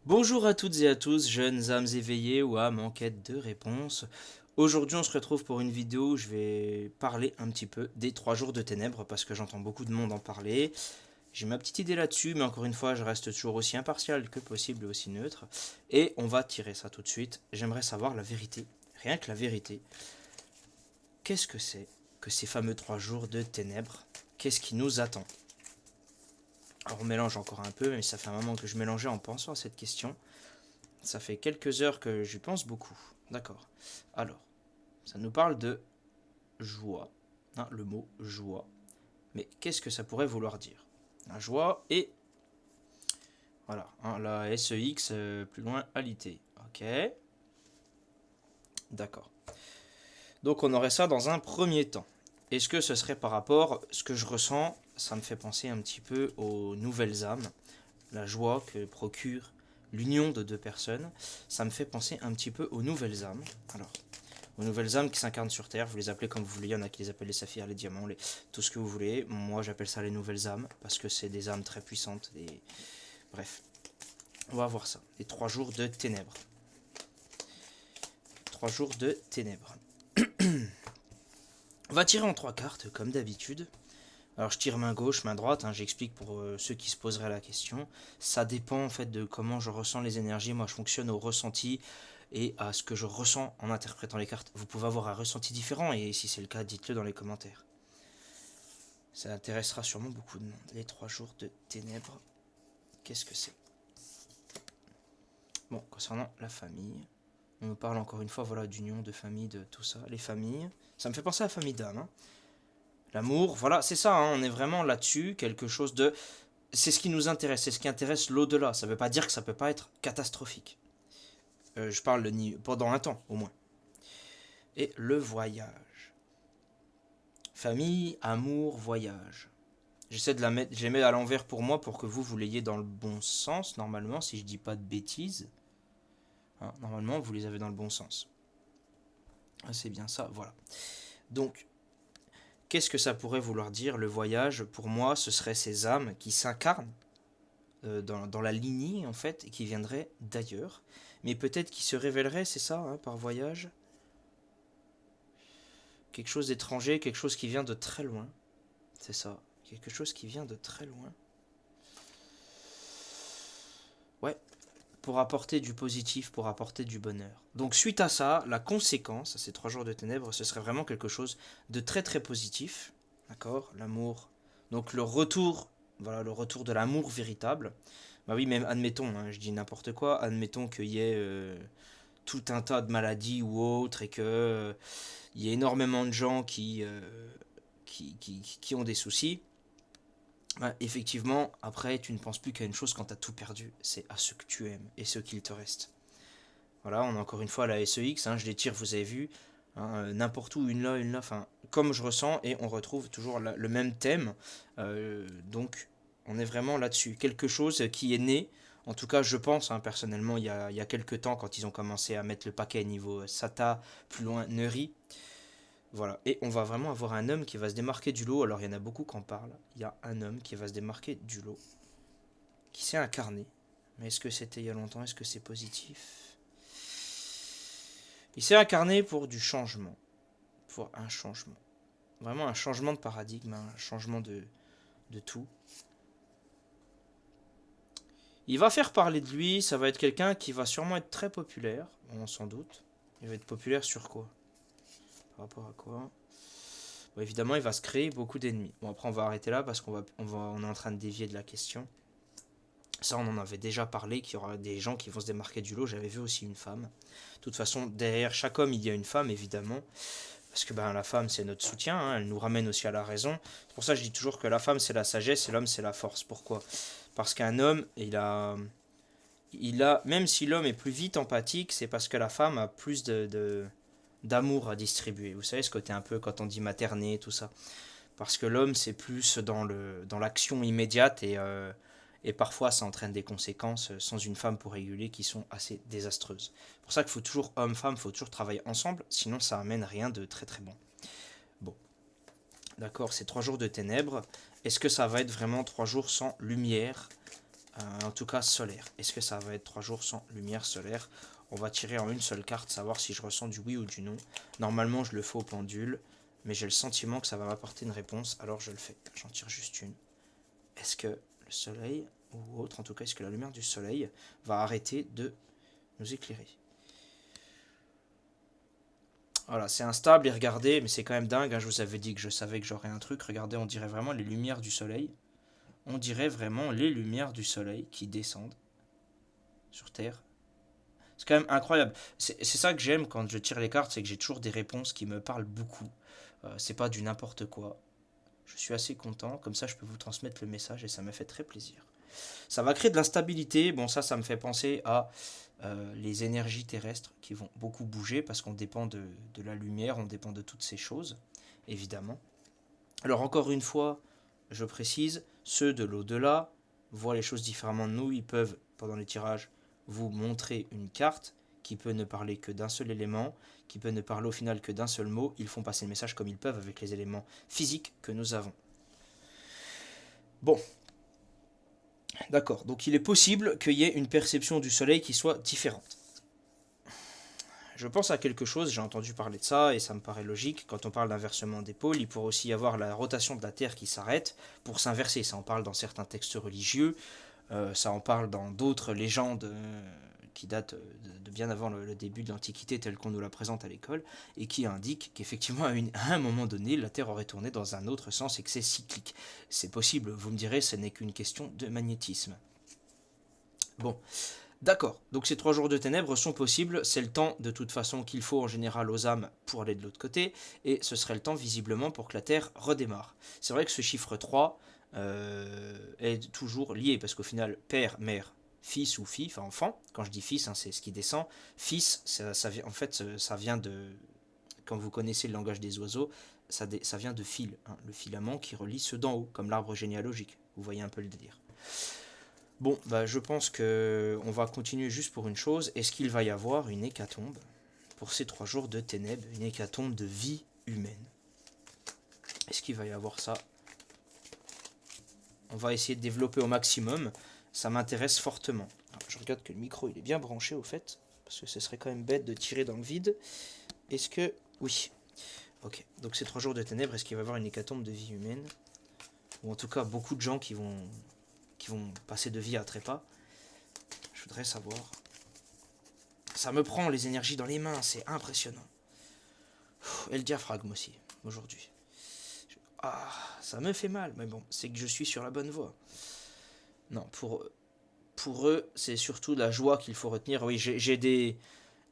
Bonjour à toutes et à tous, jeunes âmes éveillées ou âmes en quête de réponses. Aujourd'hui, on se retrouve pour une vidéo où je vais parler un petit peu des 3 jours de ténèbres parce que j'entends beaucoup de monde en parler. J'ai ma petite idée là-dessus, mais encore une fois, je reste toujours aussi impartial que possible et aussi neutre. Et on va tirer ça tout de suite. J'aimerais savoir la vérité, rien que la vérité. Qu'est-ce que c'est que ces fameux 3 jours de ténèbres? Qu'est-ce qui nous attend? Alors on mélange encore un peu, même si ça fait un moment que je mélangeais en pensant à cette question. Ça fait quelques heures que j'y pense beaucoup. D'accord. Alors, ça nous parle de joie. Hein, le mot joie. Mais qu'est-ce que ça pourrait vouloir dire? La joie et voilà, hein, la SEX plus loin alité. Ok, d'accord. Donc on aurait ça dans un premier temps. Est-ce que ce serait par rapport à ce que je ressens? Ça me fait penser un petit peu aux nouvelles âmes, la joie que procure l'union de deux personnes. Ça me fait penser un petit peu aux nouvelles âmes. Alors, aux nouvelles âmes qui s'incarnent sur Terre, vous les appelez comme vous voulez, il y en a qui les appellent les saphirs, les diamants, tout ce que vous voulez. Moi j'appelle ça les nouvelles âmes, parce que c'est des âmes très puissantes. Bref, on va voir ça. Les 3 jours de ténèbres. 3 jours de ténèbres. On va tirer en 3 cartes, comme d'habitude. Alors je tire main gauche, main droite, hein, j'explique pour ceux qui se poseraient la question. Ça dépend en fait de comment je ressens les énergies. Moi je fonctionne au ressenti et à ce que je ressens en interprétant les cartes. Vous pouvez avoir un ressenti différent et si c'est le cas, dites-le dans les commentaires. Ça intéressera sûrement beaucoup de monde. Les 3 jours de ténèbres, qu'est-ce que c'est? Bon, concernant la famille, on nous parle encore une fois voilà, d'union, de famille, de tout ça. Les familles, ça me fait penser à la famille d'âme. Hein. L'amour, voilà, c'est ça, hein, on est vraiment là-dessus, quelque chose de... C'est ce qui nous intéresse, c'est ce qui intéresse l'au-delà. Ça ne veut pas dire que ça ne peut pas être catastrophique. Je parle pendant un temps, au moins. Et le voyage. Famille, amour, voyage. J'essaie de la mettre, je les mets à l'envers pour moi pour que vous l'ayez dans le bon sens, normalement, si je dis pas de bêtises. Hein, normalement, vous les avez dans le bon sens. Ah, c'est bien ça, voilà. Donc, qu'est-ce que ça pourrait vouloir dire, le voyage? Pour moi, ce serait ces âmes qui s'incarnent dans la lignée, en fait, et qui viendraient d'ailleurs. Mais peut-être qui se révéleraient, c'est ça, hein, par voyage. Quelque chose d'étranger, quelque chose qui vient de très loin. C'est ça, quelque chose qui vient de très loin. Ouais, pour apporter du positif, pour apporter du bonheur. Donc suite à ça, la conséquence à ces 3 jours de ténèbres, ce serait vraiment quelque chose de très très positif. D'accord? L'amour. Donc le retour, voilà, le retour de l'amour véritable. Bah oui, même admettons, hein, je dis n'importe quoi, admettons qu'il y ait tout un tas de maladies ou autres et que il y ait énormément de gens qui ont des soucis. Bah, effectivement, après, tu ne penses plus qu'à une chose quand tu as tout perdu, c'est à ce que tu aimes et ce qu'il te reste. Voilà, on a encore une fois la SEX, hein, je les tire, vous avez vu, hein, n'importe où, une là, enfin, comme je ressens, et on retrouve toujours le même thème. Donc, on est vraiment là-dessus. Quelque chose qui est né, en tout cas, je pense, hein, personnellement, il y a quelques temps, quand ils ont commencé à mettre le paquet niveau SATA, plus loin, Neuri. Voilà, et on va vraiment avoir un homme qui va se démarquer du lot. Alors, il y en a beaucoup qui en parlent. Il y a un homme qui va se démarquer du lot, qui s'est incarné. Mais est-ce que c'était il y a longtemps? Est-ce que c'est positif? Il s'est incarné pour du changement, pour un changement. Vraiment un changement de paradigme, un changement de tout. Il va faire parler de lui, ça va être quelqu'un qui va sûrement être très populaire, on s'en doute. Il va être populaire sur quoi? Par rapport à quoi? Bon, évidemment, il va se créer beaucoup d'ennemis. Bon, après, on va arrêter là parce on est en train de dévier de la question. Ça, on en avait déjà parlé, qu'il y aura des gens qui vont se démarquer du lot. J'avais vu aussi une femme. De toute façon, derrière chaque homme, il y a une femme, évidemment. Parce que ben, la femme, c'est notre soutien, hein, elle nous ramène aussi à la raison. C'est pour ça que je dis toujours que la femme, c'est la sagesse et l'homme, c'est la force. Pourquoi? Parce qu'un homme, même si l'homme est plus vite empathique, c'est parce que la femme a plus d'amour à distribuer. Vous savez, ce côté un peu quand on dit materner, tout ça. Parce que l'homme, c'est plus dans l'action immédiate et parfois ça entraîne des conséquences sans une femme pour réguler qui sont assez désastreuses. C'est pour ça qu'il faut toujours homme-femme, il faut toujours travailler ensemble, sinon ça amène rien de très très bon. Bon, d'accord, c'est 3 jours de ténèbres. Est-ce que ça va être vraiment 3 jours sans lumière? en tout cas solaire. Est-ce que ça va être 3 jours sans lumière solaire? On va tirer en une seule carte, savoir si je ressens du oui ou du non. Normalement, je le fais au pendule, mais j'ai le sentiment que ça va m'apporter une réponse, alors je le fais. J'en tire juste une. Est-ce que le soleil, ou autre en tout cas, est-ce que la lumière du soleil va arrêter de nous éclairer? Voilà, c'est instable et regardez, mais c'est quand même dingue, hein, je vous avais dit que je savais que j'aurais un truc. Regardez, on dirait vraiment les lumières du soleil. On dirait vraiment les lumières du soleil qui descendent sur Terre. C'est quand même incroyable. C'est ça que j'aime quand je tire les cartes, c'est que j'ai toujours des réponses qui me parlent beaucoup. C'est pas du n'importe quoi. Je suis assez content, comme ça je peux vous transmettre le message et ça me fait très plaisir. Ça va créer de l'instabilité, bon ça me fait penser à les énergies terrestres qui vont beaucoup bouger parce qu'on dépend de la lumière, on dépend de toutes ces choses, évidemment. Alors encore une fois, je précise, ceux de l'au-delà voient les choses différemment de nous, ils peuvent, pendant les tirages, vous montrer une carte qui peut ne parler que d'un seul élément, qui peut ne parler au final que d'un seul mot, ils font passer le message comme ils peuvent avec les éléments physiques que nous avons. Bon, d'accord, donc il est possible qu'il y ait une perception du soleil qui soit différente. Je pense à quelque chose, j'ai entendu parler de ça et ça me paraît logique. Quand on parle d'inversement des pôles, il pourrait aussi y avoir la rotation de la Terre qui s'arrête pour s'inverser. Ça en parle dans certains textes religieux, ça en parle dans d'autres légendes qui datent de bien avant le début de l'Antiquité telle qu'on nous la présente à l'école et qui indiquent qu'effectivement à un moment donné, la Terre aurait tourné dans un autre sens et que c'est cyclique. C'est possible, vous me direz, ce n'est qu'une question de magnétisme. Bon, d'accord, donc ces 3 jours de ténèbres sont possibles, c'est le temps de toute façon qu'il faut en général aux âmes pour aller de l'autre côté, et ce serait le temps visiblement pour que la Terre redémarre. C'est vrai que ce chiffre 3 est toujours lié, parce qu'au final, père, mère, fils ou fille, enfin enfant, quand je dis fils, hein, c'est ce qui descend, fils, en fait, ça vient de, quand vous connaissez le langage des oiseaux, ça vient de fil, hein, le filament qui relie ceux d'en haut, comme l'arbre généalogique, vous voyez un peu le délire. Bon, bah, je pense que on va continuer juste pour une chose. Est-ce qu'il va y avoir une hécatombe pour ces 3 jours de ténèbres, une hécatombe de vie humaine? Est-ce qu'il va y avoir ça? On va essayer de développer au maximum. Ça m'intéresse fortement. Alors, je regarde que le micro il est bien branché au fait, parce que ce serait quand même bête de tirer dans le vide. Est-ce que... Oui. Ok, donc ces 3 jours de ténèbres, est-ce qu'il va y avoir une hécatombe de vie humaine? Ou en tout cas beaucoup de gens qui vont passer de vie à trépas. Je voudrais savoir. Ça me prend les énergies dans les mains, c'est impressionnant. Et le diaphragme aussi, aujourd'hui. Ah, ça me fait mal, mais bon, c'est que je suis sur la bonne voie. Non, pour eux, c'est surtout la joie qu'il faut retenir. Oui, j'ai des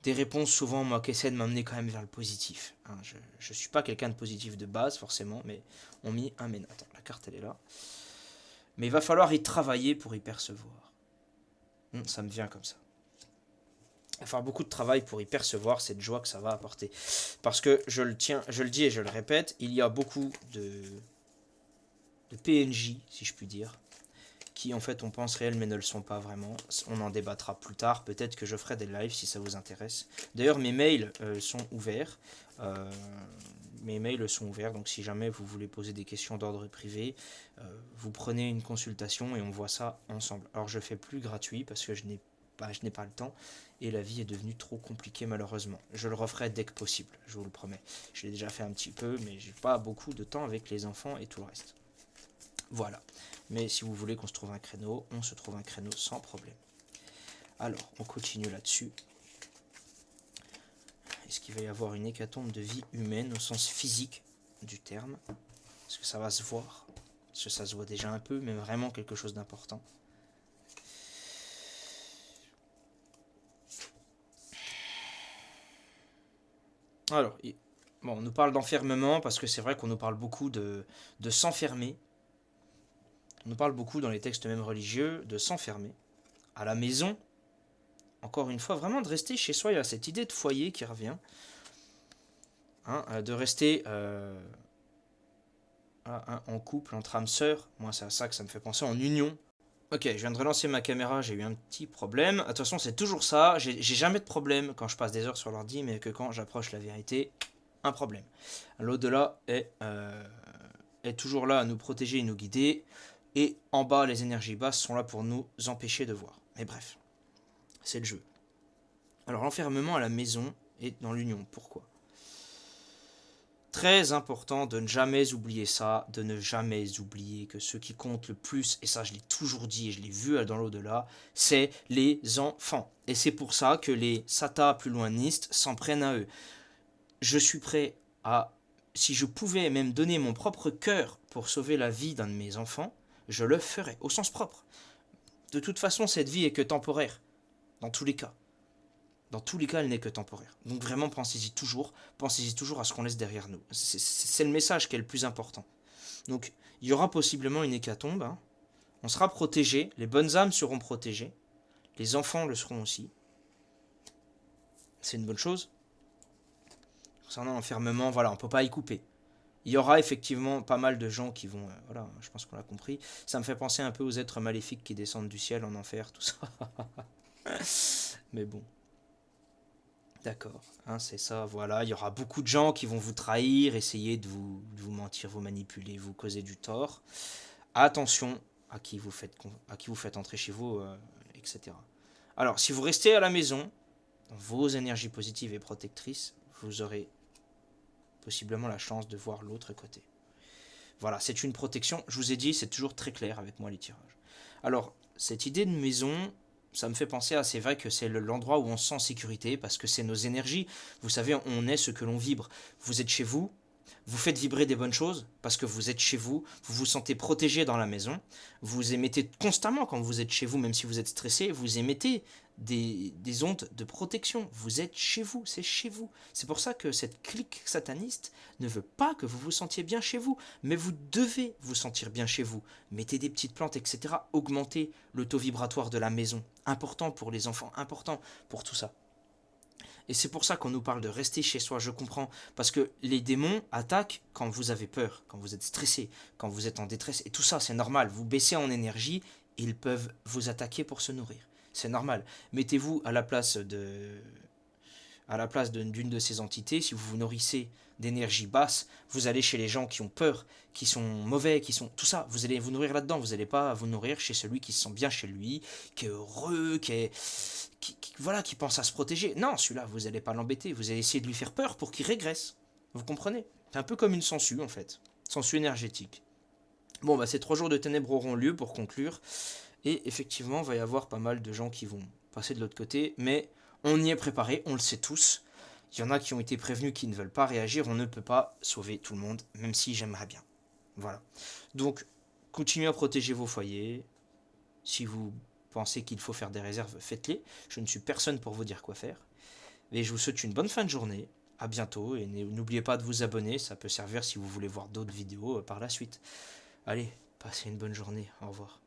réponses souvent, moi, qui essaient de m'amener quand même vers le positif. Hein, je suis pas quelqu'un de positif de base, forcément, mais on m'y amène. Attends, la carte, elle est là. Mais il va falloir y travailler pour y percevoir. Ça me vient comme ça. Il va falloir beaucoup de travail pour y percevoir cette joie que ça va apporter. Parce que je le dis et je le répète, il y a beaucoup de PNJ, si je puis dire, qui en fait on pense réels mais ne le sont pas vraiment. On en débattra plus tard, peut-être que je ferai des lives si ça vous intéresse. D'ailleurs mes mails sont ouverts. Mes mails sont ouverts, donc si jamais vous voulez poser des questions d'ordre privé, vous prenez une consultation et on voit ça ensemble. Alors je fais plus gratuit parce que je n'ai pas le temps et la vie est devenue trop compliquée malheureusement. Je le referai dès que possible, je vous le promets. Je l'ai déjà fait un petit peu, mais j'ai pas beaucoup de temps avec les enfants et tout le reste. Voilà. Mais si vous voulez qu'on se trouve un créneau, on se trouve un créneau sans problème. Alors, on continue là-dessus. Est-ce qu'il va y avoir une hécatombe de vie humaine au sens physique du terme? Est-ce que ça va se voir? Parce que ça se voit déjà un peu, mais vraiment quelque chose d'important. Alors, bon, on nous parle d'enfermement parce que c'est vrai qu'on nous parle beaucoup de s'enfermer. On nous parle beaucoup dans les textes même religieux de s'enfermer à la maison. Encore une fois, vraiment de rester chez soi. Il y a cette idée de foyer qui revient. Hein, de rester en couple, entre âmes sœurs. Moi, c'est à ça que ça me fait penser, en union. Ok, je viens de relancer ma caméra, j'ai eu un petit problème. De toute façon, c'est toujours ça. J'ai jamais de problème quand je passe des heures sur l'ordi, mais que quand j'approche la vérité, un problème. L'au-delà est toujours là à nous protéger et nous guider. et en bas, les énergies basses sont là pour nous empêcher de voir. Mais bref, c'est le jeu. Alors l'enfermement à la maison et dans l'union, pourquoi? Très important de ne jamais oublier ça, de ne jamais oublier que ce qui compte le plus, et ça je l'ai toujours dit et je l'ai vu dans l'au-delà, c'est les enfants. Et c'est pour ça que les Sata plus loinistes s'en prennent à eux. Je suis prêt à, si je pouvais même donner mon propre cœur pour sauver la vie d'un de mes enfants, je le ferais, au sens propre. De toute façon, cette vie est que temporaire, dans tous les cas. Dans tous les cas, elle n'est que temporaire. Donc vraiment, pensez-y toujours à ce qu'on laisse derrière nous. C'est le message qui est le plus important. Donc, il y aura possiblement une hécatombe, hein. On sera protégé, les bonnes âmes seront protégées, les enfants le seront aussi. C'est une bonne chose. Concernant l'enfermement, voilà, on ne peut pas y couper. Il y aura effectivement pas mal de gens qui vont... voilà, je pense qu'on l'a compris. Ça me fait penser un peu aux êtres maléfiques qui descendent du ciel en enfer, tout ça. Mais bon. D'accord, hein, c'est ça, voilà. Il y aura beaucoup de gens qui vont vous trahir, essayer de vous mentir, vous manipuler, vous causer du tort. Attention à qui vous faites entrer chez vous, etc. Alors, si vous restez à la maison, dans vos énergies positives et protectrices, vous aurez possiblement la chance de voir l'autre côté. Voilà, c'est une protection. Je vous ai dit, c'est toujours très clair avec moi les tirages. Alors, cette idée de maison, ça me fait penser à, c'est vrai que c'est l'endroit où on se sent en sécurité, parce que c'est nos énergies. Vous savez, on est ce que l'on vibre. Vous êtes chez vous, vous faites vibrer des bonnes choses, parce que vous êtes chez vous, vous vous sentez protégé dans la maison, vous émettez constamment quand vous êtes chez vous, même si vous êtes stressé, vous émettez des ondes de protection. Vous êtes chez vous, c'est chez vous. C'est pour ça que cette clique sataniste ne veut pas que vous vous sentiez bien chez vous, mais vous devez vous sentir bien chez vous. Mettez des petites plantes, etc. Augmentez le taux vibratoire de la maison. Important pour les enfants, important pour tout ça. Et c'est pour ça qu'on nous parle de rester chez soi, je comprends. Parce que les démons attaquent quand vous avez peur, quand vous êtes stressé, quand vous êtes en détresse. Et tout ça, c'est normal. Vous baissez en énergie, ils peuvent vous attaquer pour se nourrir. C'est normal. Mettez-vous d'une de ces entités. Si vous vous nourrissez d'énergie basse, vous allez chez les gens qui ont peur, qui sont mauvais, qui sont tout ça. Vous allez vous nourrir là-dedans. Vous n'allez pas vous nourrir chez celui qui se sent bien chez lui, qui est heureux, qui pense à se protéger. Non, celui-là, vous n'allez pas l'embêter. Vous allez essayer de lui faire peur pour qu'il régresse. Vous comprenez? C'est un peu comme une sangsue, en fait. Sangsue énergétique. Bon, bah, ces 3 jours de ténèbres auront lieu pour conclure. Et effectivement, il va y avoir pas mal de gens qui vont passer de l'autre côté. Mais on y est préparé, on le sait tous. Il y en a qui ont été prévenus qui ne veulent pas réagir. On ne peut pas sauver tout le monde, même si j'aimerais bien. Voilà. Donc, continuez à protéger vos foyers. Si vous pensez qu'il faut faire des réserves, faites-les. Je ne suis personne pour vous dire quoi faire. Et je vous souhaite une bonne fin de journée. À bientôt. Et n'oubliez pas de vous abonner. Ça peut servir si vous voulez voir d'autres vidéos par la suite. Allez, passez une bonne journée. Au revoir.